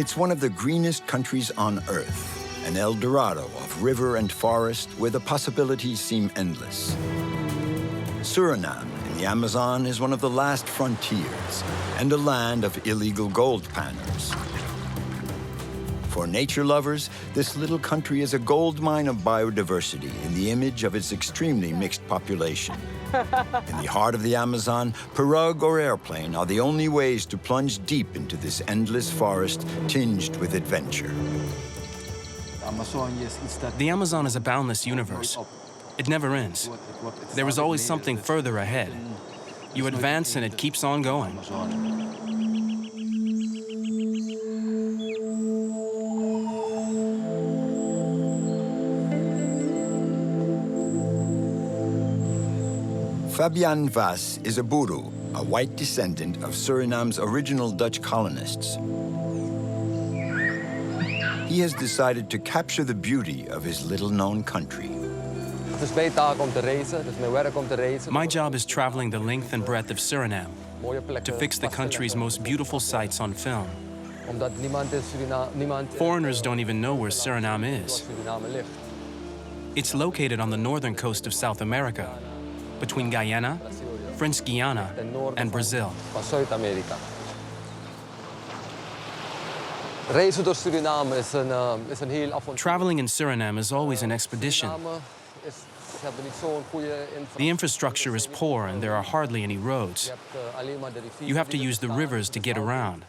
It's one of the greenest countries on Earth, an El Dorado of river and forest where the possibilities seem endless. Suriname in the Amazon is one of the last frontiers and a land of illegal gold panners. For nature lovers, this little country is a gold mine of biodiversity in the image of its extremely mixed population. In the heart of the Amazon, pirogue or airplane are the only ways to plunge deep into this endless forest tinged with adventure. The Amazon is a boundless universe. It never ends. There is always something further ahead. You advance and it keeps on going. Fabian Vas is a Boeroe, a white descendant of Suriname's original Dutch colonists. He has decided to capture the beauty of his little-known country. My job is traveling the length and breadth of Suriname to fix the country's most beautiful sights on film. Foreigners don't even know where Suriname is. It's located on the northern coast of South America, between Guyana, French Guiana, and Brazil. Traveling in Suriname is always an expedition. The infrastructure is poor and there are hardly any roads. You have to use the rivers to get around.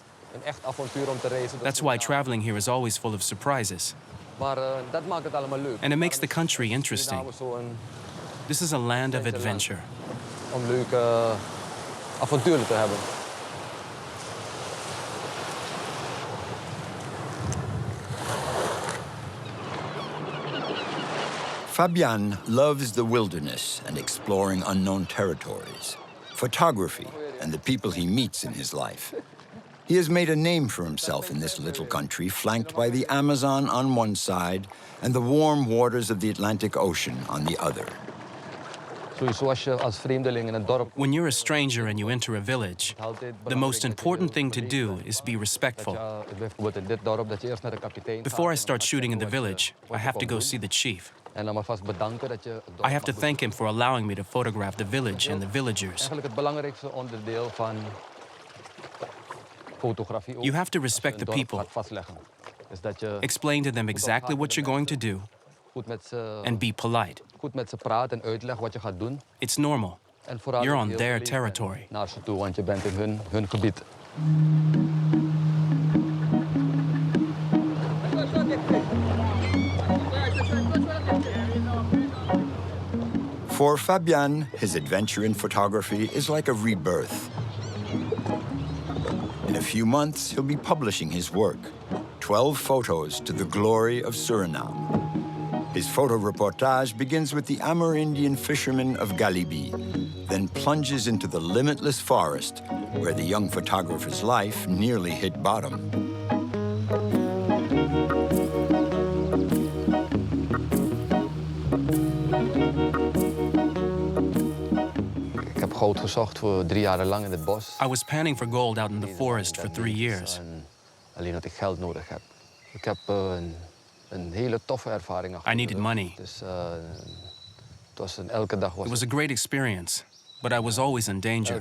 That's why traveling here is always full of surprises. And it makes the country interesting. This is a land of adventure. Fabian loves the wilderness and exploring unknown territories, photography, and the people he meets in his life. He has made a name for himself in this little country, flanked by the Amazon on one side and the warm waters of the Atlantic Ocean on the other. When you're a stranger and you enter a village, the most important thing to do is be respectful. Before I start shooting in the village, I have to go see the chief. I have to thank him for allowing me to photograph the village and the villagers. You have to respect the people. Explain to them exactly what you're going to do and be polite. It's normal. You're on their territory. For Fabian, his adventure in photography is like a rebirth. In a few months, he'll be publishing his work, 12 photos to the glory of Suriname. His photo reportage begins with the Amerindian fishermen of Galibi, then plunges into the limitless forest, where the young photographer's life nearly hit bottom. I was panning for gold out in the forest for 3 years. I needed money. It was a great experience, but I was always in danger.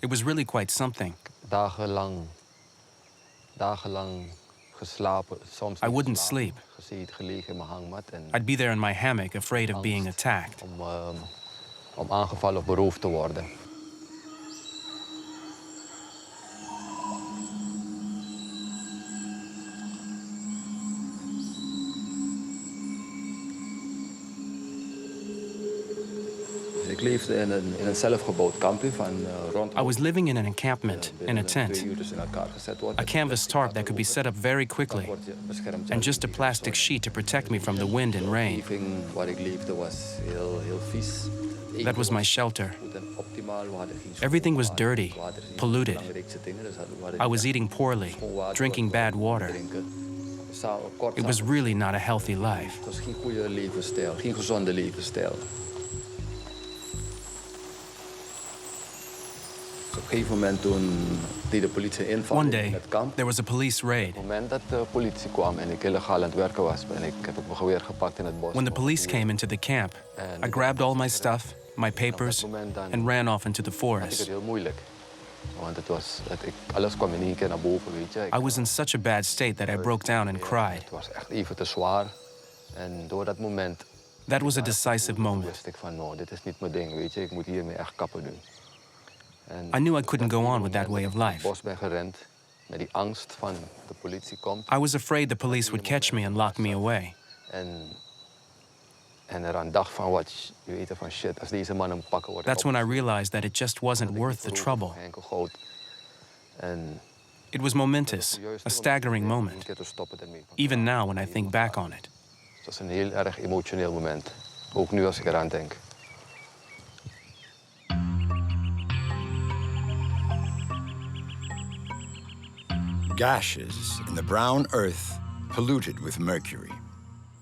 It was really quite something. I wouldn't sleep. I'd be there in my hammock, afraid of being attacked. I was living in an encampment, in a tent, a canvas tarp that could be set up very quickly, and just a plastic sheet to protect me from the wind and rain. That was my shelter. Everything was dirty, polluted. I was eating poorly, drinking bad water. It was really not a healthy life. One day, there was a police raid. When the police came into the camp, I grabbed all my stuff, my papers, and ran off into the forest. I was in such a bad state that I broke down and cried. That was a decisive moment. I knew I couldn't go on with that way of life. I was afraid the police would catch me and lock me away. That's when I realized that it just wasn't worth the trouble. It was momentous, a staggering moment, even now when I think back on it. Het was een heel erg emotioneel moment, ook nu als ik eraan denk. Gashes in the brown earth polluted with mercury.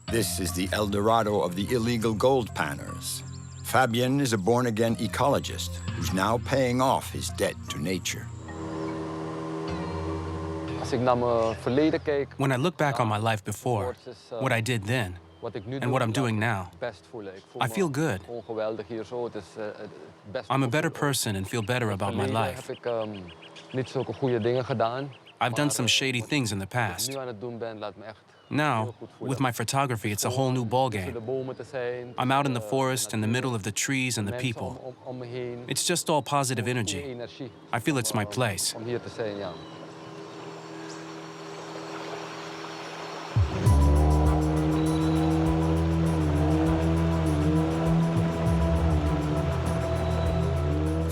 This is the El Dorado of the illegal gold panners. Fabian is a born-again ecologist who's now paying off his debt to nature. When I look back on my life before, what I did then, and what I'm doing now, I feel good. I'm a better person and feel better about my life. I've done some shady things in the past. Now, with my photography, it's a whole new ballgame. I'm out in the forest, in the middle of the trees and the people. It's just all positive energy. I feel it's my place.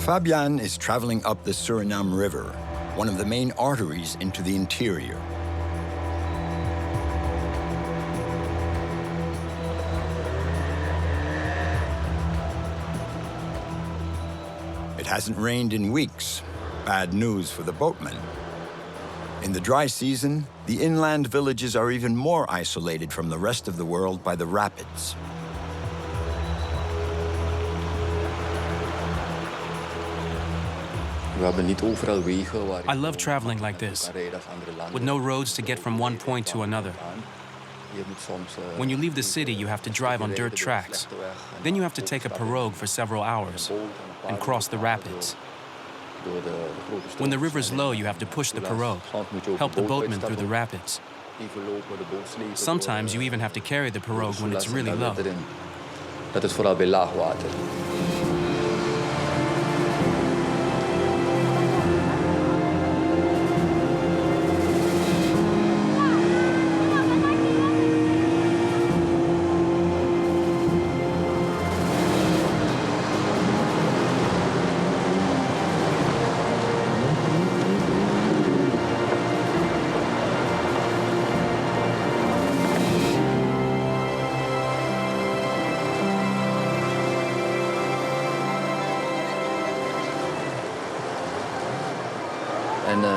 Fabian is traveling up the Suriname River, one of the main arteries into the interior. It hasn't rained in weeks. Bad news for the boatmen. In the dry season, the inland villages are even more isolated from the rest of the world by the rapids. I love traveling like this, with no roads to get from one point to another. When you leave the city, you have to drive on dirt tracks. Then you have to take a pirogue for several hours and cross the rapids. When the river's low, you have to push the pirogue, help the boatmen through the rapids. Sometimes you even have to carry the pirogue when it's really low. Dat is vooral bij laagwater.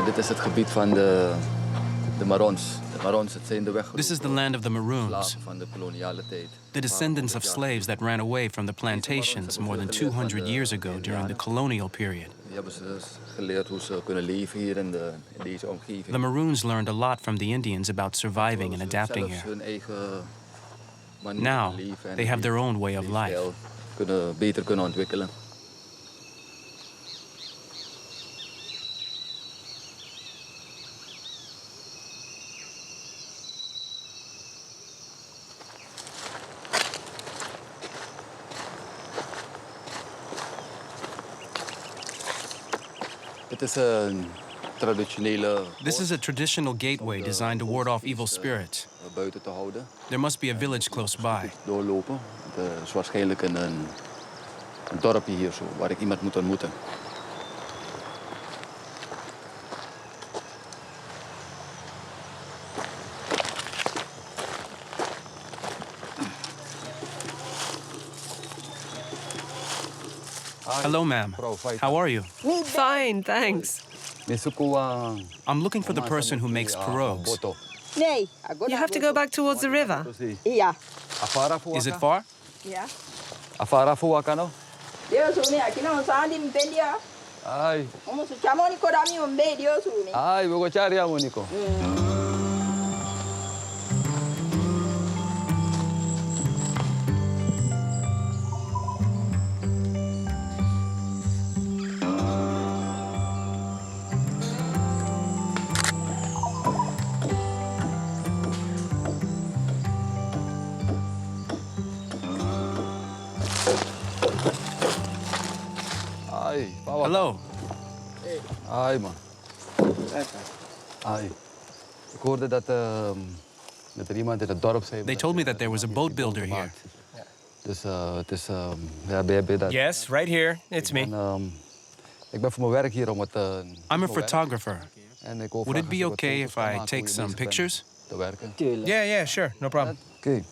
Dit is het gebied van de Marons. De Marons, het zijn de weg. This is the land of the Maroons, the descendants of slaves that ran away from the plantations more than 200 years ago during the colonial period. The Maroons learned a lot from the Indians about surviving and adapting here. Now, they have their own way of life. Beter kunnen ontwikkelen. This is a traditional gateway designed to ward off evil spirits. There must be a village close by. Het is waarschijnlijk een dorpje hier zo, waar ik iemand moet ontmoeten. Hello, ma'am. How are you? Fine, thanks. I'm looking for the person who makes pirogues. You have to go back towards the river. Is it far? Ay. Chiamo Nico dammi un video su mi. Ay, voy a echar ya, Nico. Ay, Hello. Ay, man. Ay. Ik hoorde dat er iemand in het dorp zei... They told me that there was a boat builder here. Dus het is... Ja, ben je dat? Yes, right here. It's me. Ik ben voor mijn werk hier om het... I'm a photographer. En ik wil Would it vragen be als je wat okay foto's if kan I maken hoe take je some bezig bent pictures? te werken? Yeah, sure. No problem. Oké.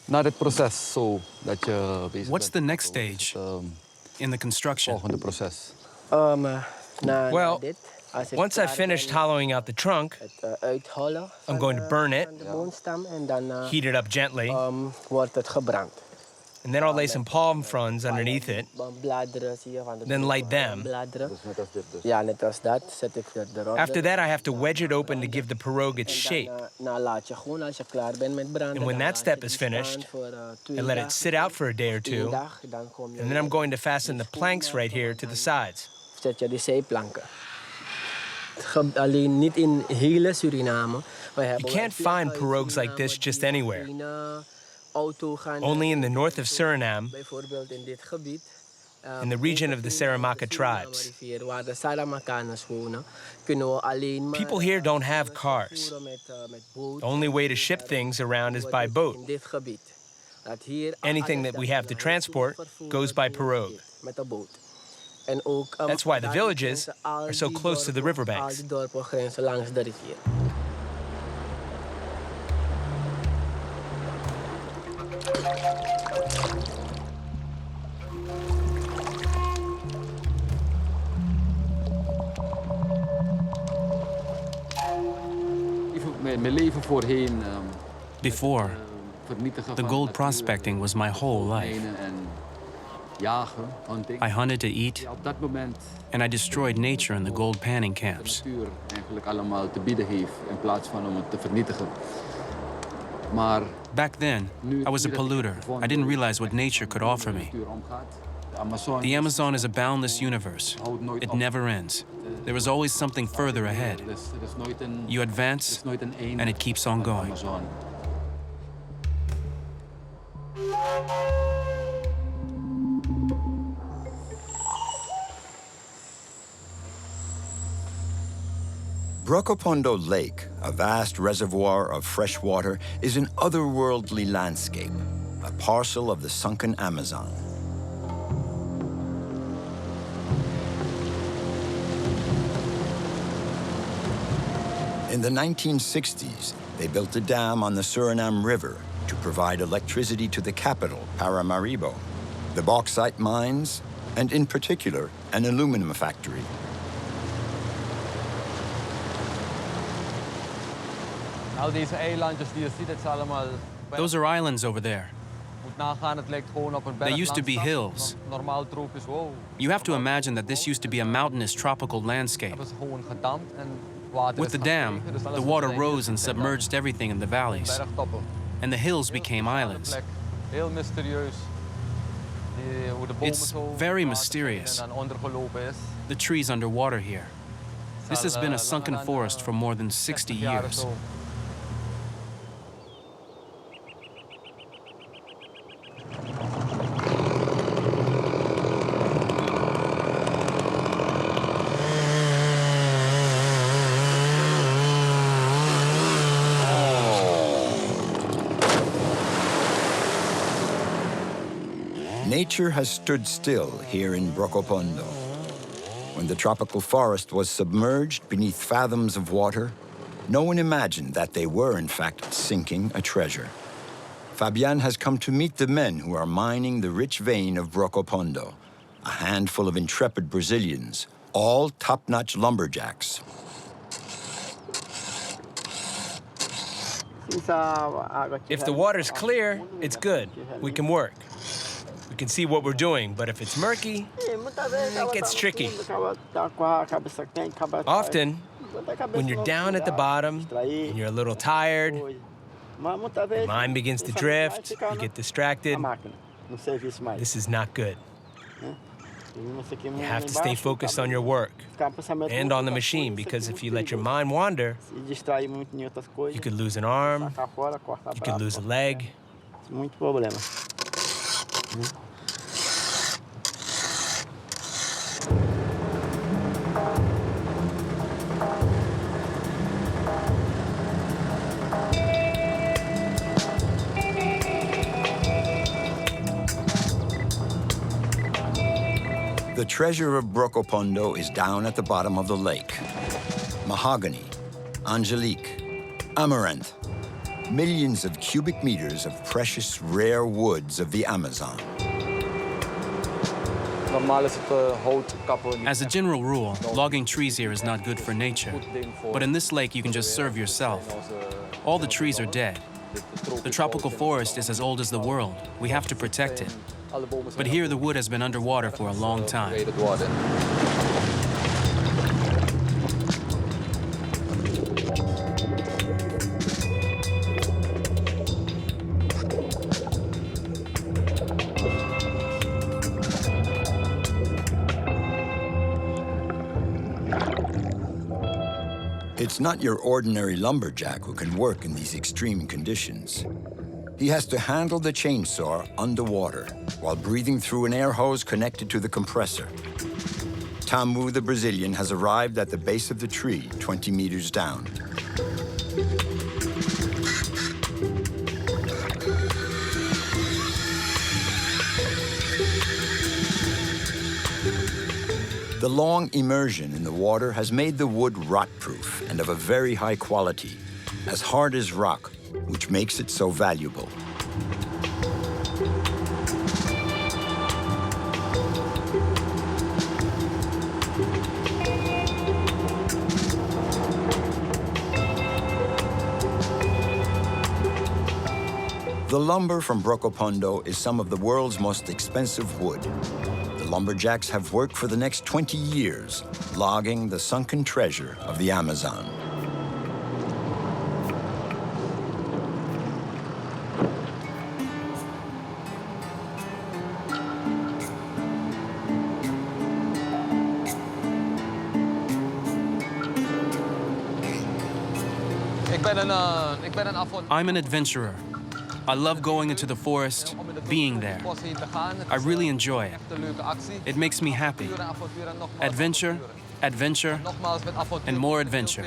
Na dit proces, zo dat je bezig What's the bent, next zo is stage het, in the construction? volgende proces. Well, once I've finished hollowing out the trunk, I'm going to burn it, heat it up gently, Wordt het gebrand. and then I'll lay some palm fronds underneath it, Bladeren zie je van de then light them. bladeren. Dus net als dit dus. Ja, net als dat zet ik het eronder. After that, I have to wedge it open to give the pirogue its shape. Nou laat je gewoon als je klaar bent met branden. And when dan that laat step je is die finished, staan voor, 2 I let it dagen, sit out for a day or 10 two, dagen, dan kom je and then I'm going to fasten the planks right here to the sides. Zet je die zeeplanken. Alleen niet in hele Suriname. You can't find pirogues like this just anywhere. Only in the north of Suriname, Bijvoorbeeld in dit gebied. in the region of the Saramaka tribes. Waar de Saramakaners wonen, kunnen we alleen maar People here don't have cars. met boot. The only way to ship things around is by boat. In dit gebied. Dat hier Anything alles that we dat have to naar transport toe vervoerd goes by wordt pirogue. met de boot. En ook, That's why the daar villages grenzen al are so die close to the dorpen- riverbanks. Al die dorpen grenzen langs de rivier. Mijn leven voorheen... Before, vernietigen the van gold natuur, prospecting was my whole life. mijnen en jagen, hunting. I hunted to eat, Ja, op dat moment and I destroyed nature in the gold panning camps. de natuur eigenlijk allemaal te bieden heeft in plaats van om het te vernietigen. Maar Back then, I was a polluter. I didn't realize what nature could offer me. natuur omgaat, de Amazon, The Amazon is a boundless universe. It never ends. There is always something further ahead. er is nooit een, You er advance, is nooit een einde and it keeps on aan de going. Amazon. Brokopondo Lake, a vast reservoir of fresh water, is an otherworldly landscape, a parcel of the sunken Amazon. In the 1960s, they built a dam on the Suriname River to provide electricity to the capital, Paramaribo, the bauxite mines, and in particular, an aluminum factory. Nou, deze eilandjes die je ziet, het zijn allemaal... Those are islands over there. Moet nagaan, het lijkt gewoon op een They used to be hills. Normaal tropisch, wow. You have to imagine that this used to be a mountainous tropical landscape. Hebben ze gewoon gedampt en water With the is gaan dam, stijgen, dus alles the is water verdwijnt. rose and submerged everything in the valleys, Bergtoppen. and the hills Heel became speciale islands. plek. Heel mysterieus. Hoe de bomen It's zo very water zijn mysterious. en dan ondergelopen is. The trees underwater here. This has been a sunken forest for more than 60 jaar of years. zo. Nature has stood still here in Brokopondo. When the tropical forest was submerged beneath fathoms of water, no one imagined that they were, in fact, sinking a treasure. Fabian has come to meet the men who are mining the rich vein of Brokopondo, a handful of intrepid Brazilians, all top-notch lumberjacks. If the water's clear, it's good. We can work. We can see what we're doing, but if it's murky, it gets tricky. Often, when you're down at the bottom and you're a little tired, your mind begins to drift, you get distracted. This is not good. You have to stay focused on your work and on the machine, because if you let your mind wander, you could lose an arm, you could lose a leg. The treasure of Brokopondo is down at the bottom of the lake. Mahogany, angelique, amaranth, millions of cubic meters of precious, rare woods of the Amazon. As a general rule, logging trees here is not good for nature. But in this lake, you can just serve yourself. All the trees are dead. The tropical forest is as old as the world. We have to protect it. But here, the wood has been underwater for a long time. It's not your ordinary lumberjack who can work in these extreme conditions. He has to handle the chainsaw underwater while breathing through an air hose connected to the compressor. Tambu, the Brazilian, has arrived at the base of the tree, 20 meters down. The long immersion in the water has made the wood rot-proof and of a very high quality, as hard as rock, which makes it so valuable. The lumber from Brokopondo is some of the world's most expensive wood. The lumberjacks have worked for the next 20 years, logging the sunken treasure of the Amazon. I'm an adventurer. I love going into the forest, being there. I really enjoy it. It makes me happy. Adventure, adventure, and more adventure.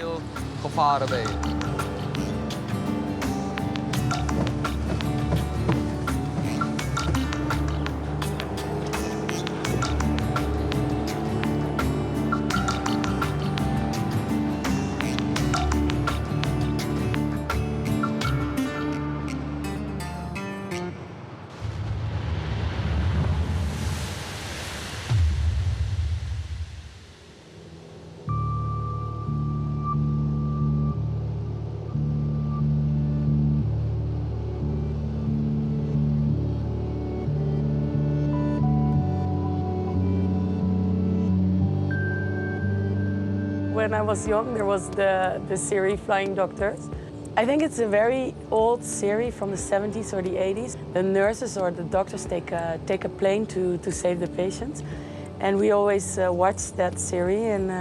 When I was young, there was the series Flying Doctors. I think it's a very old series from the 70s or the 80s. The nurses or the doctors take a plane to save the patients. And we always watched that series. And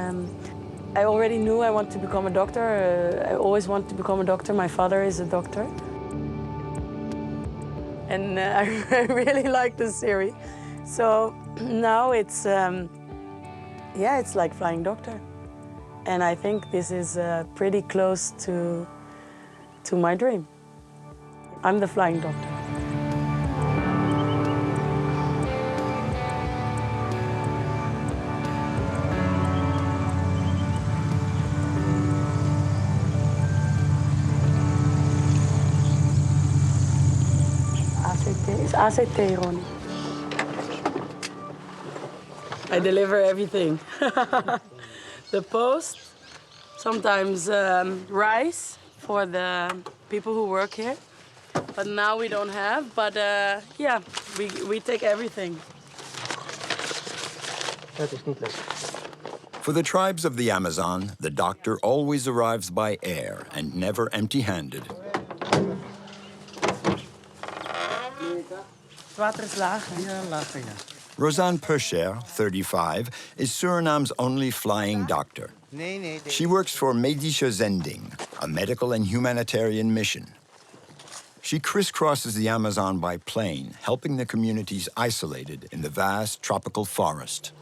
I already knew I wanted to become a doctor. I always wanted to become a doctor. My father is a doctor. And I really like the series. So now it's, yeah, it's like Flying Doctor. And I think this is pretty close to my dream. I'm the Flying Doctor. ACT, Ronnie. I deliver everything. The post, sometimes rice for the people who work here. But now we don't have, but yeah, we take everything. For the tribes of the Amazon, the doctor always arrives by air and never empty-handed. Water is lager. Rosanne Percher, 35, is Suriname's only flying doctor. She works for Medische Zending, a medical and humanitarian mission. She crisscrosses the Amazon by plane, helping the communities isolated in the vast tropical forest.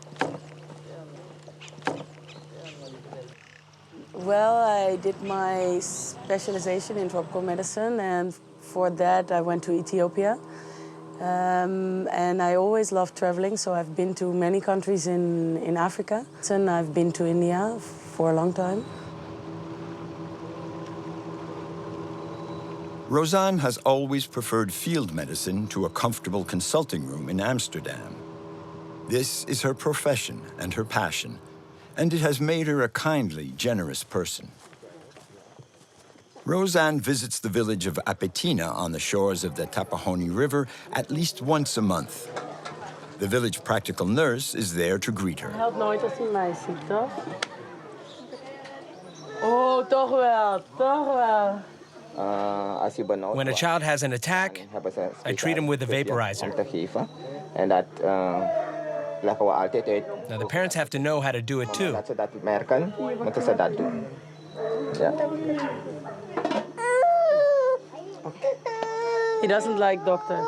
Well, I did my specialization in tropical medicine, and for that I went to Ethiopia. And I always loved traveling, so I've been to many countries in Africa. And I've been to India for a long time. Rosanne has always preferred field medicine to a comfortable consulting room in Amsterdam. This is her profession and her passion, and it has made her a kindly, generous person. Rosanne visits the village of Apetina on the shores of the Tapahoni River at least once a month. The village practical nurse is there to greet her. Helpt nooit als hij mij ziet, toch? Oh, toch wel, toch wel. When a child has an attack, I treat him with a vaporizer. Now, the parents have to know how to do it too. He doesn't like doctor.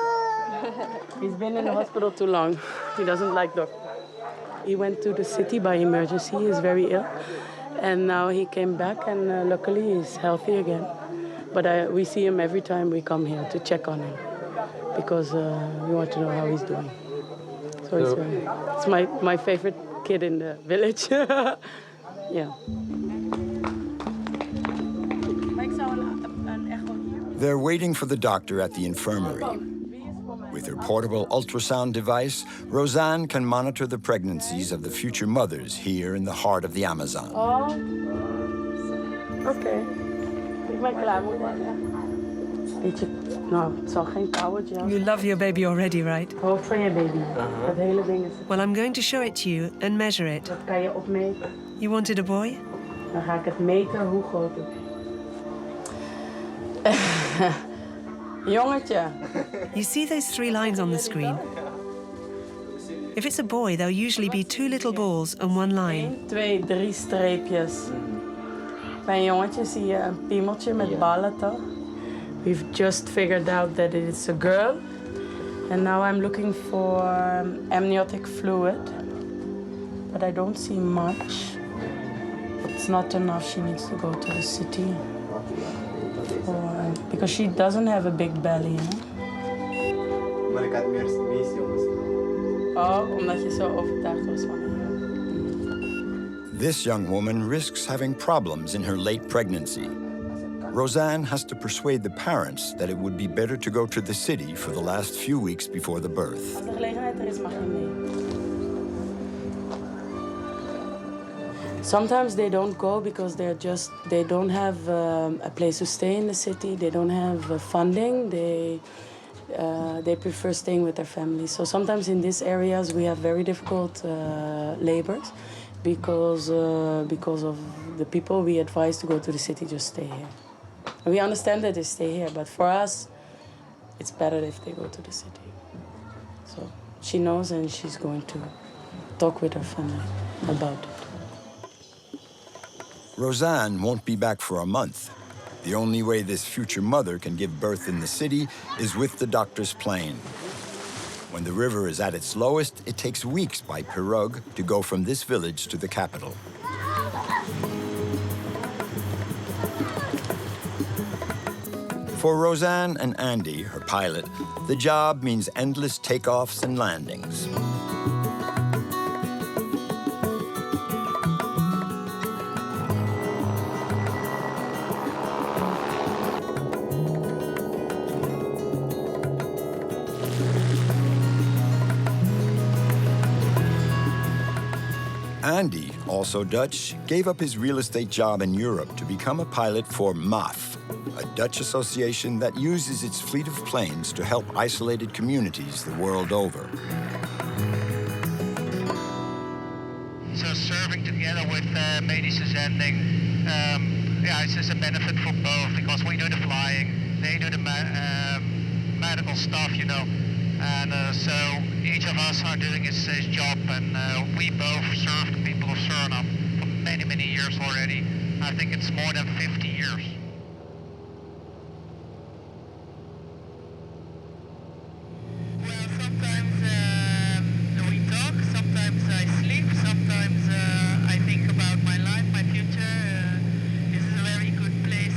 He's been in the hospital too long. He doesn't like doctor. He went to the city by emergency. He's very ill. And now he came back, and luckily he's healthy again. But we see him every time we come here to check on him, because we want to know how he's doing. So it's my favorite kid in the village. Yeah. They're waiting for the doctor at the infirmary. With her portable ultrasound device, Rosanne can monitor the pregnancies of the future mothers here in the heart of the Amazon. Oh, okay. Ik ben klaar, moeder. Beetje, nou, het zal geen koude gel. You love your baby already, right? Hoofd van je baby. Dat hele ding is... Well, I'm going to show it to you and measure it. Dat kan je opmeten. You wanted a boy? Dan ga ik het meten hoe groot het is. Jongetje. You see those 3 lines on the screen? If it's a boy, there'll usually be 2 little balls and 1 line. 1, 2, 3 streepjes. Bij een jongetje zie je een piemeltje met ballen, toch? We've just figured out that it's a girl. And now I'm looking for amniotic fluid. But I don't see much. It's not enough. She needs to go to the city. Because she doesn't have a big belly, Maar ik had meer jongens. Oh, omdat je zo overtuigd was van haar. This young woman risks having problems in her late pregnancy. Rosanne has to persuade the parents that it would be better to go to the city for the last few weeks before the birth. Als de gelegenheid er is, mag je mee. Sometimes they don't go because they don't have a place to stay in the city. They don't have funding. They prefer staying with their families. So sometimes in these areas we have very difficult labors because of the people we advise to go to the city, just stay here. And we understand that they stay here, but for us, it's better if they go to the city. So she knows, and she's going to talk with her family about it. Rosanne won't be back for a month. The only way this future mother can give birth in the city is with the doctor's plane. When the river is at its lowest, it takes weeks by pirogue to go from this village to the capital. For Rosanne and Andy, her pilot, the job means endless takeoffs and landings. Andy, also Dutch, gave up his real estate job in Europe to become a pilot for MAF, a Dutch association that uses its fleet of planes to help isolated communities the world over. So serving together with medische zending, it's just a benefit for both, because we do the flying, they do the medical stuff, you know. And so each of us are doing his job, and we both serve the people of Suriname for many, many years already. I think it's more than 50 years. Well, sometimes we talk, sometimes I sleep, sometimes I think about my life, my future. This is a very good place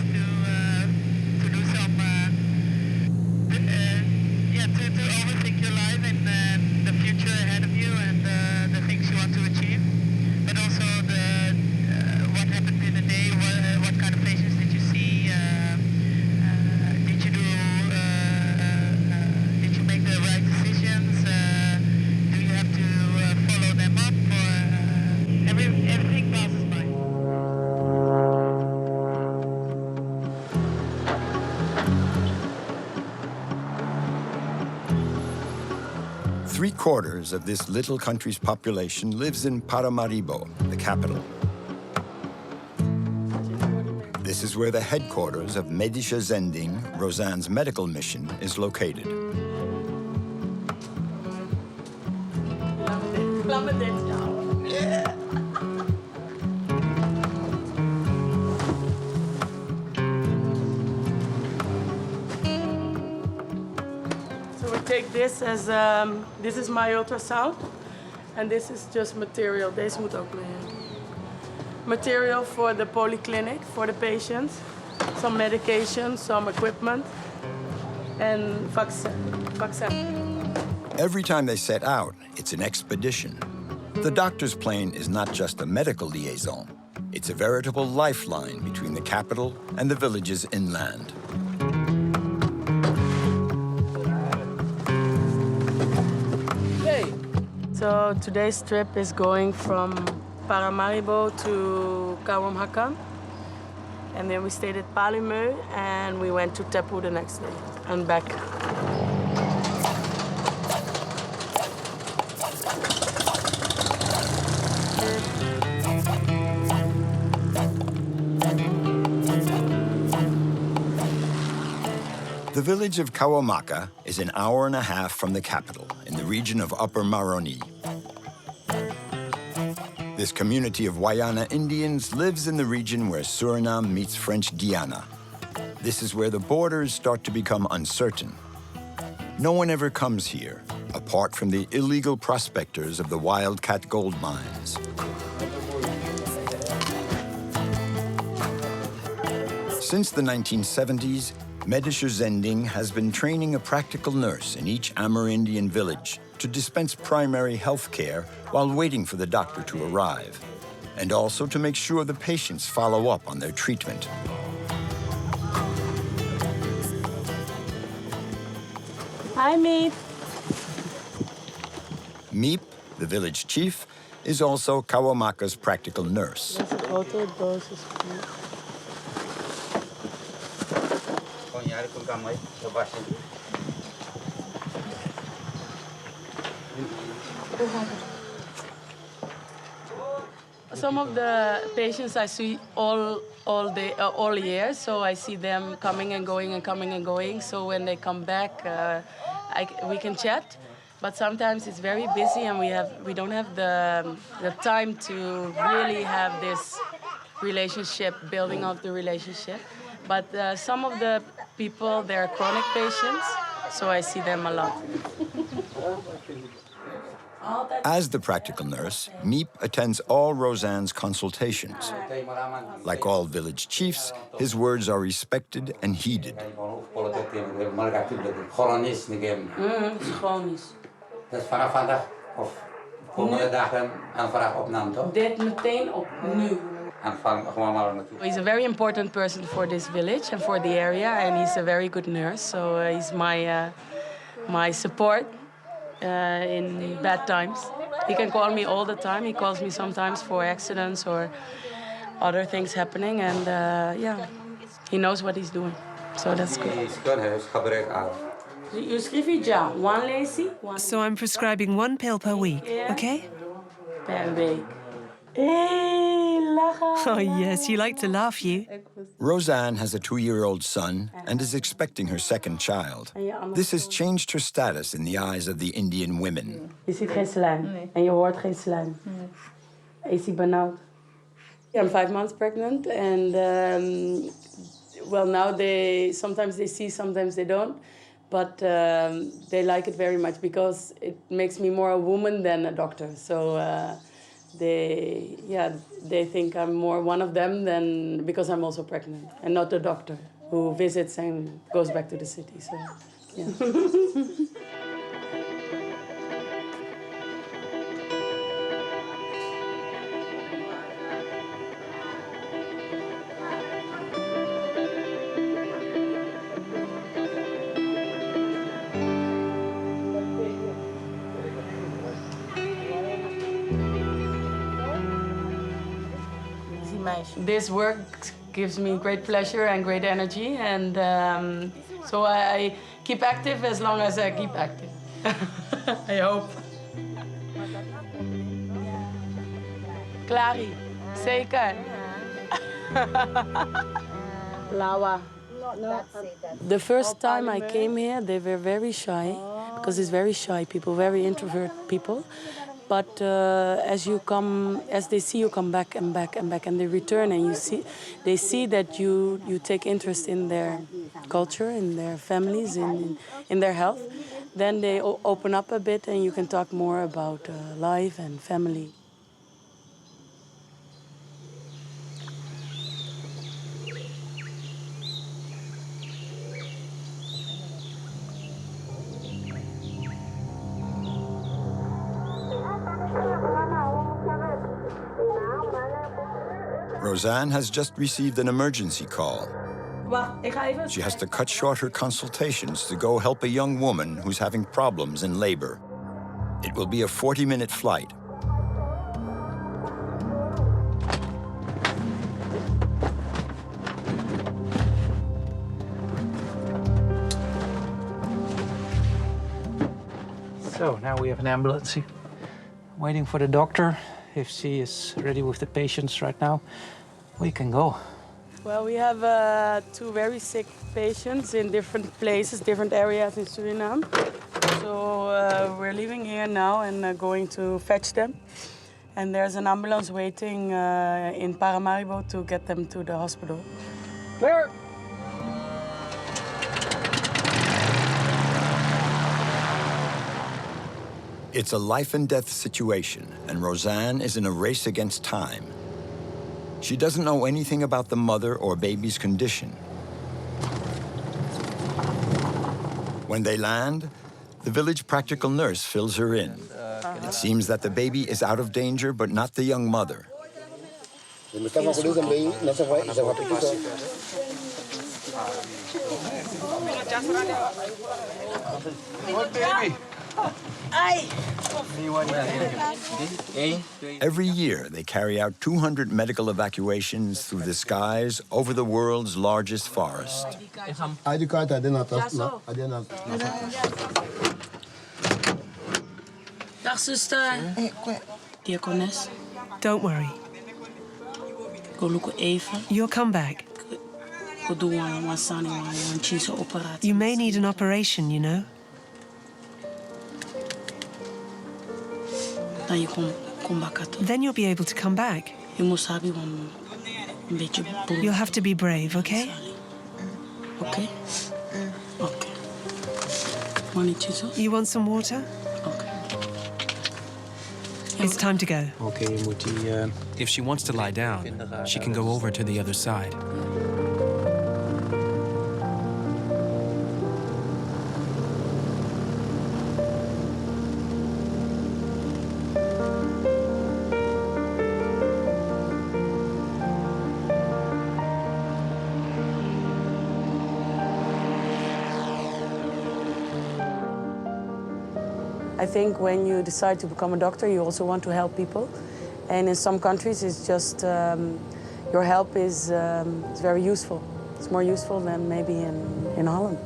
to do some, to overthink your life and the future ahead of you and the things you want to achieve. But also what happened in the day, what kind of patients did you see, did you make the right decisions, do you have to follow them up, or everything passes by. 3/4 of this little country's population lives in Paramaribo, the capital. This is where the headquarters of Medische Zending, Rosanne's medical mission, is located. Take this as, this is my ultrasound, and this is just material. Deze moet ook mee. Material for the polyclinic, for the patients, some medication, some equipment, and vaccine. Every time they set out, it's an expedition. The doctor's plane is not just a medical liaison. It's a veritable lifeline between the capital and the villages inland. So today's trip is going from Paramaribo to Kawamhakan, and then we stayed at Palimeu, and we went to Tepu the next day and back. The village of Kawamaka is an hour and a half from the capital in the region of Upper Maroni. This community of Wayana Indians lives in the region where Suriname meets French Guiana. This is where the borders start to become uncertain. No one ever comes here, apart from the illegal prospectors of the Wildcat gold mines. Since the 1970s, Medische Zending has been training a practical nurse in each Amerindian village to dispense primary health care while waiting for the doctor to arrive, and also to make sure the patients follow up on their treatment. Hi, Meep. Meep, the village chief, is also Kawamaka's practical nurse. Some of the patients I see all year, so I see them coming and going and coming and going. So when they come back, we can chat. But sometimes it's very busy, and we don't have the time to really have this relationship, building of the relationship. But some of the people, they're chronic patients, so I see them a lot. As the practical nurse, Meep attends all Rosanne's consultations. Like all village chiefs, his words are respected and heeded. Dat is vanaf vandaag of komende dagen aanvraag opname, toch? Dit meteen op nu. He's a very important person for this village and for the area, and he's a very good nurse. So he's my support in bad times. He can call me all the time. He calls me sometimes for accidents or other things happening, and yeah, he knows what he's doing. So that's good. So I'm prescribing 1 pill per week, okay? Per week. Oh, yes, you like to laugh, you. Roseanne has a 2-year-old son and is expecting her second child. This has changed her status in the eyes of the Indian women. Je ziet geen slijm en je hoort geen slijm. Is hij benauwd? I'm 5 months pregnant, and well, now sometimes they see, sometimes they don't, but they like it very much because it makes me more a woman than a doctor. So they think I'm more one of them than because I'm also pregnant and not the doctor who visits and goes back to the city. So yeah. This work gives me great pleasure and great energy, and so I keep active as long as I keep active. I hope. Clary, zeker. Lawa. The first time I came here, they were very shy, because it's very shy people, very introvert people. But as they see you come back and back and back, and they return, and they see that you take interest in their culture, in their families, in their health, then they open up a bit, and you can talk more about life and family. Roseanne has just received an emergency call. She has to cut short her consultations to go help a young woman who's having problems in labor. It will be a 40-minute flight. So now we have an ambulance waiting for the doctor. If she is ready with the patients right now, we can go. Well, we have 2 very sick patients in different places, different areas in Suriname. So we're leaving here now and going to fetch them. And there's an ambulance waiting in Paramaribo to get them to the hospital. Clear! It's a life-and-death situation, and Roseanne is in a race against time. She doesn't know anything about the mother or baby's condition. When they land, the village practical nurse fills her in. It seems that the baby is out of danger, but not the young mother. Every year, they carry out 200 medical evacuations through the skies over the world's largest forest. Dag zuster. Diakones. Don't worry. You'll come back. You may need an operation, you know. Then you'll be able to come back. You'll have to be brave, okay? Okay? Okay. You want some water? Okay. It's time to go. If she wants to lie down, she can go over to the other side. I think when you decide to become a doctor, you also want to help people. And in some countries, it's just your help is very useful. It's more useful than maybe in Holland.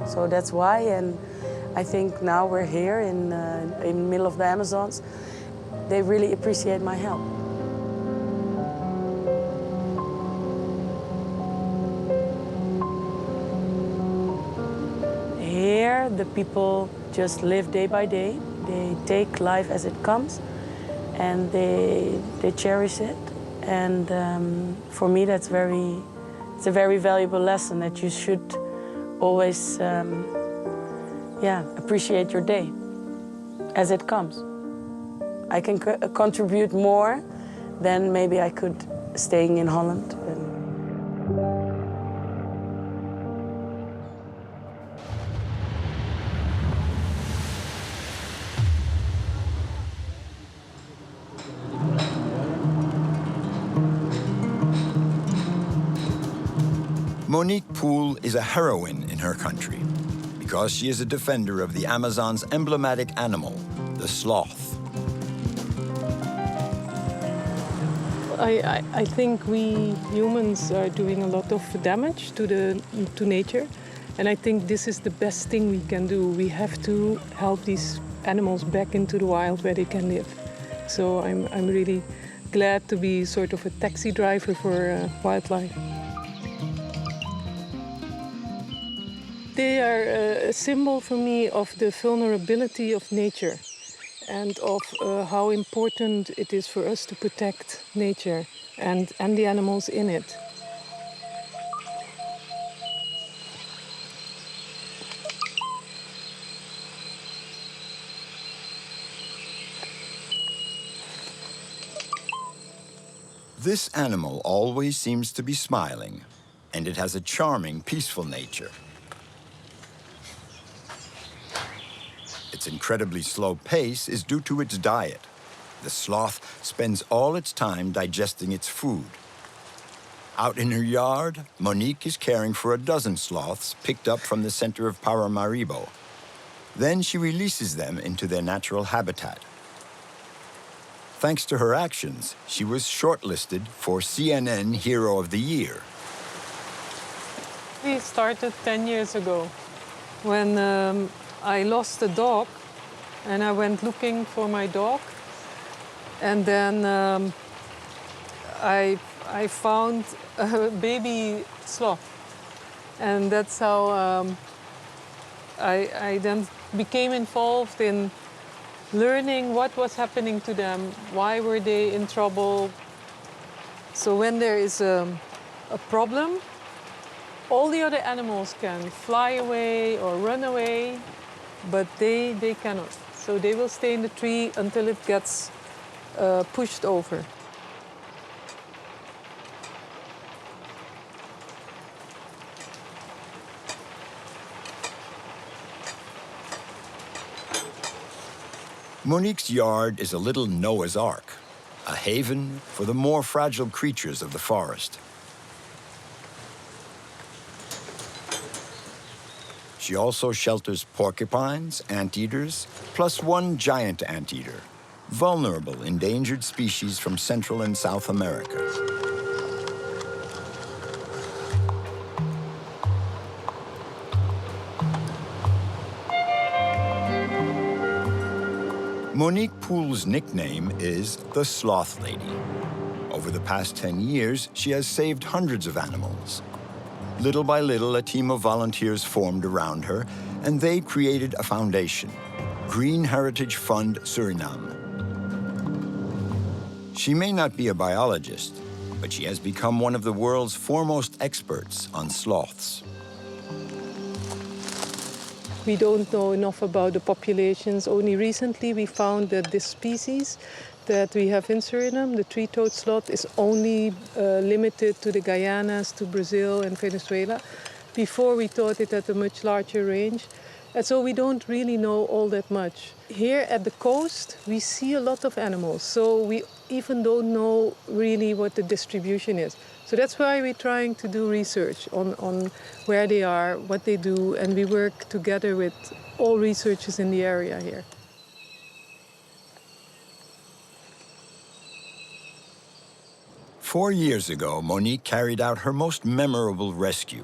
So that's why, and I think now we're here in the middle of the Amazons. They really appreciate my help. Here, the people just live day by day. They take life as it comes, and they cherish it. And for me, it's a very valuable lesson that you should always, appreciate your day as it comes. I can contribute more than maybe I could staying in Holland. Monique Poole is a heroine in her country because she is a defender of the Amazon's emblematic animal, the sloth. I think we humans are doing a lot of damage to nature, and I think this is the best thing we can do. We have to help these animals back into the wild where they can live. So I'm really glad to be sort of a taxi driver for wildlife. They are a symbol for me of the vulnerability of nature and of how important it is for us to protect nature and the animals in it. This animal always seems to be smiling, and it has a charming, peaceful nature. Its incredibly slow pace is due to its diet. The sloth spends all its time digesting its food. Out in her yard, Monique is caring for a dozen sloths picked up from the center of Paramaribo. Then she releases them into their natural habitat. Thanks to her actions, she was shortlisted for CNN Hero of the Year. We started 10 years ago when I lost a dog, and I went looking for my dog, and then I found a baby sloth, and that's how I then became involved in learning what was happening to them, why were they in trouble. So when there is a problem, all the other animals can fly away or run away, but they cannot. So they will stay in the tree until it gets pushed over. Monique's yard is a little Noah's Ark, a haven for the more fragile creatures of the forest. She also shelters porcupines, anteaters, plus one giant anteater, vulnerable endangered species from Central and South America. Monique Poole's nickname is the Sloth Lady. Over the past 10 years, she has saved hundreds of animals. Little by little, a team of volunteers formed around her, and they created a foundation, Green Heritage Fund Suriname. She may not be a biologist, but she has become one of the world's foremost experts on sloths. We don't know enough about the populations. Only recently we found that this species that we have in Suriname, the three-toed sloth, is only limited to the Guyanas, to Brazil and Venezuela. Before we thought it had a much larger range. And so we don't really know all that much. Here at the coast, we see a lot of animals. So we even don't know really what the distribution is. So that's why we're trying to do research on where they are, what they do, and we work together with all researchers in the area here. 4 years ago, Monique carried out her most memorable rescue.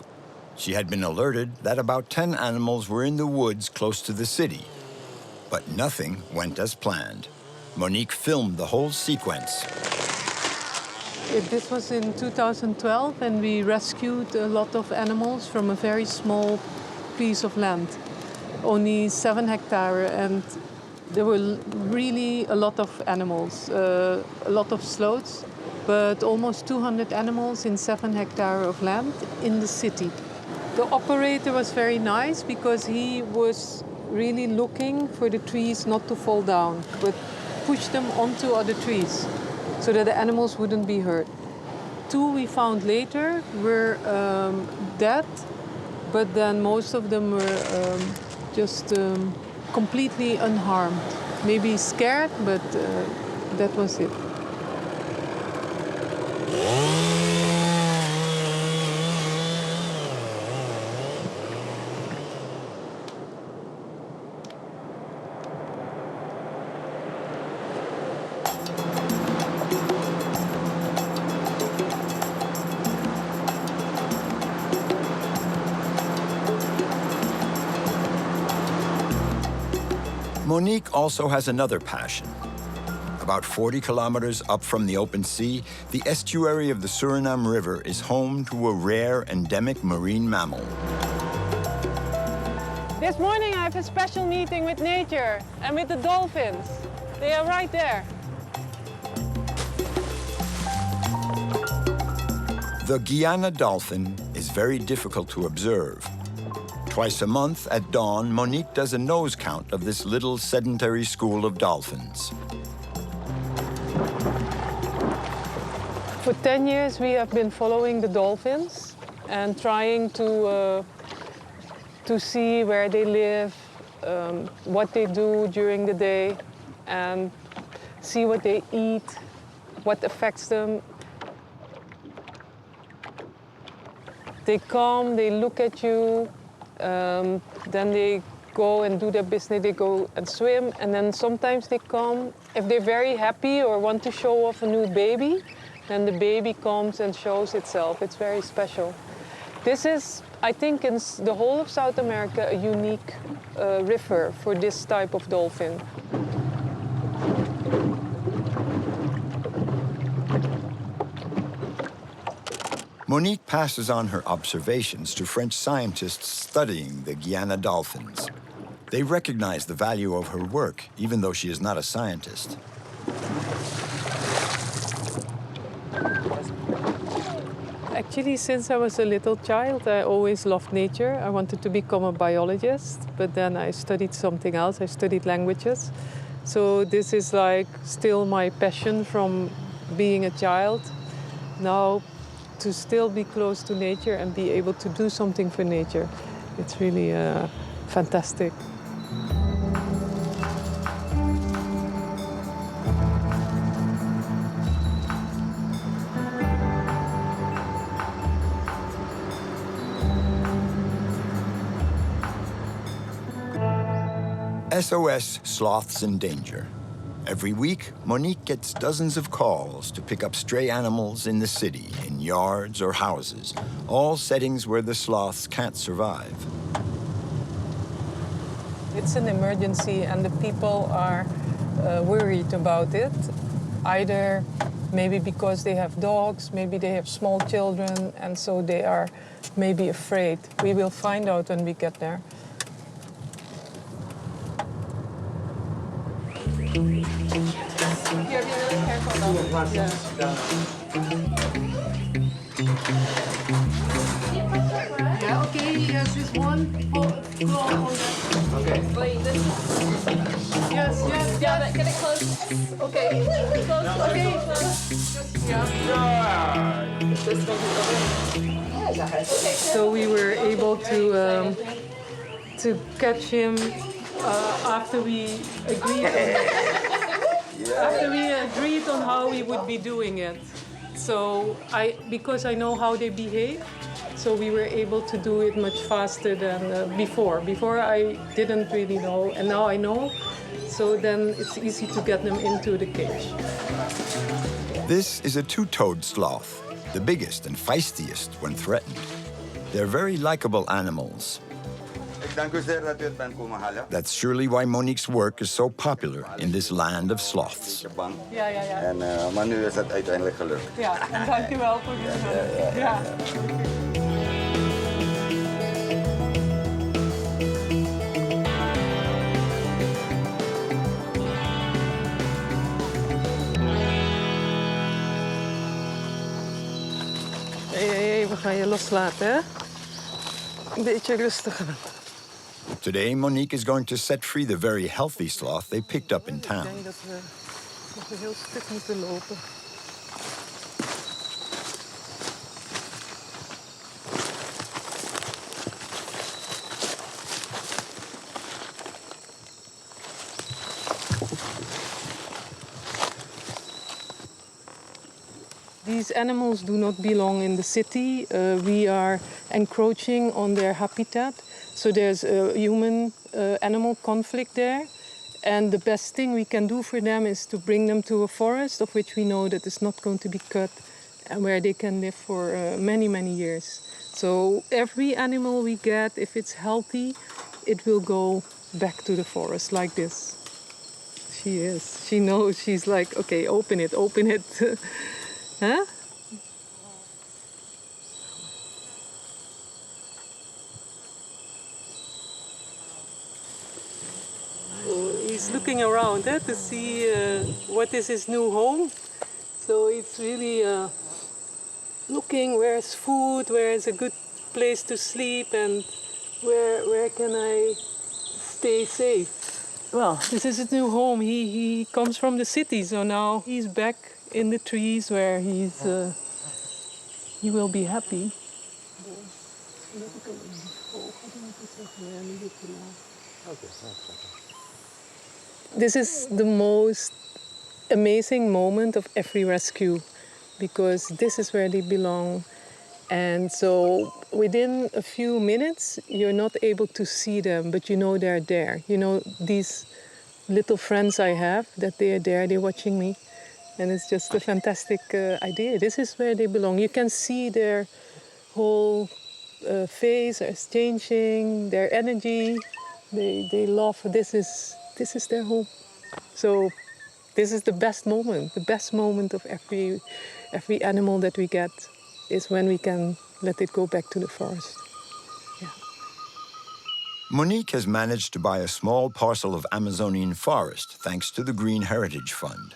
She had been alerted that about 10 animals were in the woods close to the city. But nothing went as planned. Monique filmed the whole sequence. This was in 2012, and we rescued a lot of animals from a very small piece of land, only 7 hectares, and there were really a lot of animals, a lot of sloths, but almost 200 animals in 7 hectares of land in the city. The operator was very nice because he was really looking for the trees not to fall down, but push them onto other trees so that the animals wouldn't be hurt. 2 we found later were dead, but then most of them were just completely unharmed. Maybe scared, but that was it. Monique also has another passion. About 40 kilometers up from the open sea, the estuary of the Suriname River is home to a rare endemic marine mammal. This morning I have a special meeting with nature and with the dolphins. They are right there. The Guyana dolphin is very difficult to observe. Twice a month at dawn, Monique does a nose count of this little sedentary school of dolphins. For 10 years we have been following the dolphins and trying to see where they live, what they do during the day, and see what they eat, what affects them. They come, they look at you, then they go and do their business, they go and swim, and then sometimes they come, if they're very happy or want to show off a new baby, then the baby comes and shows itself. It's very special. This is, I think, in the whole of South America, a unique river for this type of dolphin. Monique passes on her observations to French scientists studying the Guyana dolphins. They recognize the value of her work, even though she is not a scientist. Actually, since I was a little child, I always loved nature. I wanted to become a biologist, but then I studied something else. I studied languages. So this is like still my passion from being a child. Now, to still be close to nature and be able to do something for nature, it's really fantastic. SOS Sloths in Danger. Every week, Monique gets dozens of calls to pick up stray animals in the city, in yards or houses, all settings where the sloths can't survive. It's an emergency and the people are worried about it, either maybe because they have dogs, maybe they have small children, and so they are maybe afraid. We will find out when we get there. You have to be really careful though. Yeah, okay, yes, this one. Okay. Wait, this. Yes, yes, yeah, but get it close. Okay. Close, okay. Yeah. This okay. So we were able to catch him after we agreed on how we would be doing it. So because I know how they behave, so we were able to do it much faster than before. Before I didn't really know, and now I know. So then it's easy to get them into the cage. This is a two-toed sloth, the biggest and feistiest when threatened. They're very likable animals. That's surely why Monique's work is so popular in this land of sloths. Ja. En maar nu is het uiteindelijk gelukt. Ja, en dank u wel voor uw hulp. Ja. Hey, we gaan je loslaten, hè? Een beetje rustiger. Today, Monique is going to set free the very healthy sloth they picked up in town. Ik denk dat we nog een heel stuk moeten lopen. These animals do not belong in the city. We are encroaching on their habitat. So there's a human-animal conflict there. And the best thing we can do for them is to bring them to a forest of which we know that it's not going to be cut and where they can live for many, many years. So every animal we get, if it's healthy, it will go back to the forest like this. She is. She knows. She's like, okay, open it, open it. Huh? He's looking around to see what is his new home. So it's really looking where's food, where is a good place to sleep, and where can I stay safe. Well, this is his new home. He comes from the city, so now he's back in the trees where he will be happy. This is the most amazing moment of every rescue because this is where they belong. And so within a few minutes, you're not able to see them, but you know they're there. You know, these little friends I have, that they are there, they're watching me. And it's just a fantastic idea. This is where they belong. You can see their whole face is changing, their energy. They love, this is their home. So this is the best moment of every animal that we get is when we can let it go back to the forest. Yeah. Monique has managed to buy a small parcel of Amazonian forest thanks to the Green Heritage Fund.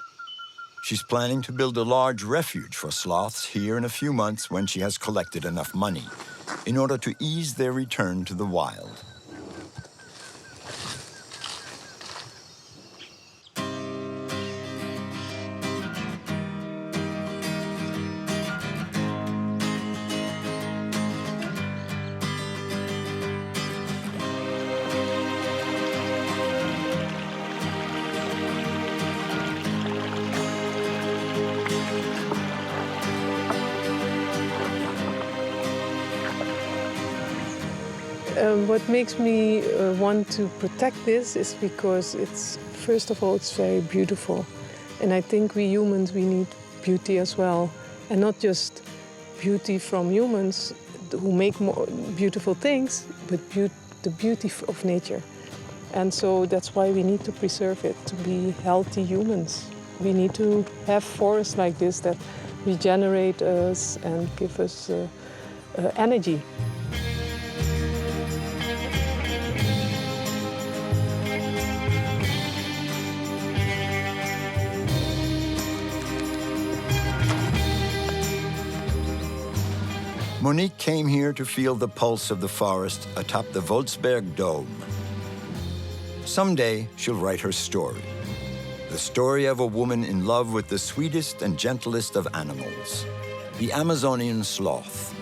She's planning to build a large refuge for sloths here in a few months when she has collected enough money in order to ease their return to the wild. What makes me want to protect this is because first of all, it's very beautiful. And I think we humans, we need beauty as well. And not just beauty from humans who make more beautiful things, but the beauty of nature. And so that's why we need to preserve it, to be healthy humans. We need to have forests like this that regenerate us and give us energy. Monique came here to feel the pulse of the forest atop the Volksberg Dome. Someday, she'll write her story. The story of a woman in love with the sweetest and gentlest of animals, the Amazonian sloth.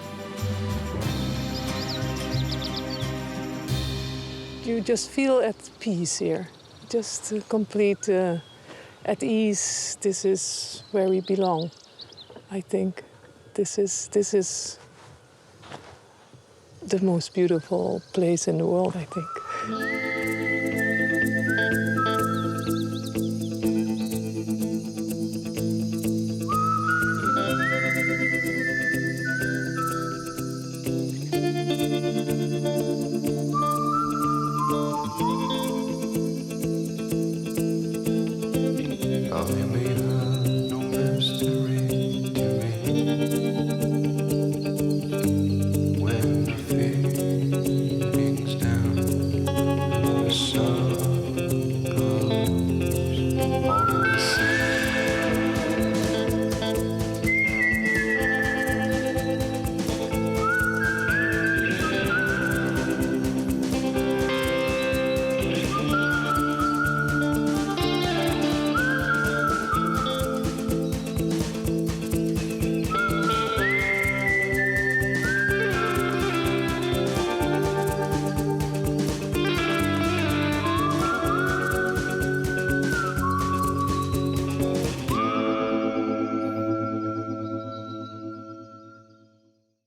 You just feel at peace here, just complete at ease. This is where we belong, I think. This is the most beautiful place in the world, I think.